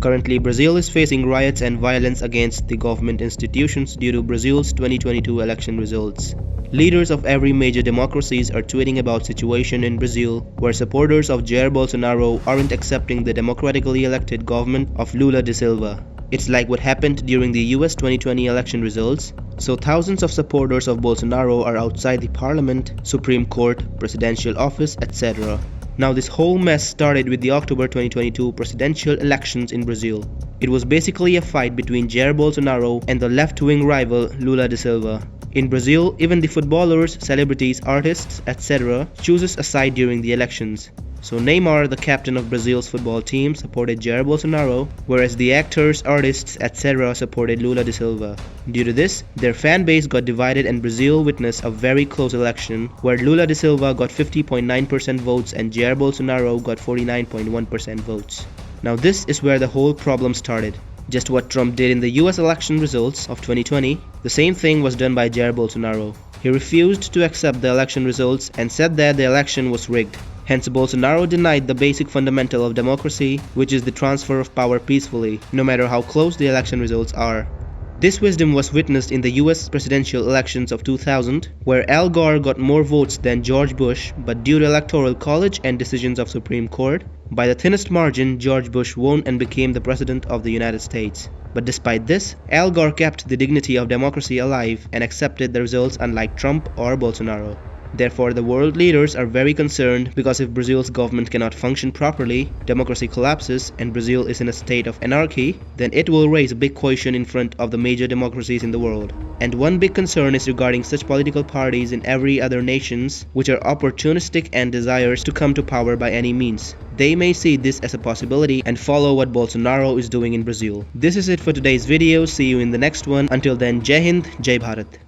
Currently, Brazil is facing riots and violence against the government institutions due to Brazil's 2022 election results. Leaders of every major democracies are tweeting about situation in Brazil, where supporters of Jair Bolsonaro aren't accepting the democratically elected government of Lula da Silva. It's like what happened during the US 2020 election results. So thousands of supporters of Bolsonaro are outside the parliament, Supreme Court, presidential office, etc. Now this whole mess started with the October 2022 presidential elections in Brazil. It was basically a fight between Jair Bolsonaro and the left-wing rival Lula da Silva. In Brazil, even the footballers, celebrities, artists, etc. chooses a side during the elections. So Neymar, the captain of Brazil's football team, supported Jair Bolsonaro, whereas the actors, artists, etc. supported Lula da Silva. Due to this, their fan base got divided and Brazil witnessed a very close election where Lula da Silva got 50.9% votes and Jair Bolsonaro got 49.1% votes. Now this is where the whole problem started. Just what Trump did in the US election results of 2020, the same thing was done by Jair Bolsonaro. He refused to accept the election results and said that the election was rigged. Hence, Bolsonaro denied the basic fundamental of democracy, which is the transfer of power peacefully, no matter how close the election results are. This wisdom was witnessed in the US presidential elections of 2000, where Al Gore got more votes than George Bush, but due to Electoral College and decisions of Supreme Court, by the thinnest margin, George Bush won and became the President of the United States. But despite this, Al Gore kept the dignity of democracy alive and accepted the results unlike Trump or Bolsonaro. Therefore, the world leaders are very concerned because if Brazil's government cannot function properly, democracy collapses, and Brazil is in a state of anarchy, then it will raise a big question in front of the major democracies in the world. And one big concern is regarding such political parties in every other nations which are opportunistic and desires to come to power by any means. They may see this as a possibility and follow what Bolsonaro is doing in Brazil. This is it for today's video. See you in the next one. Until then, Jai Hind, Jai Bharat.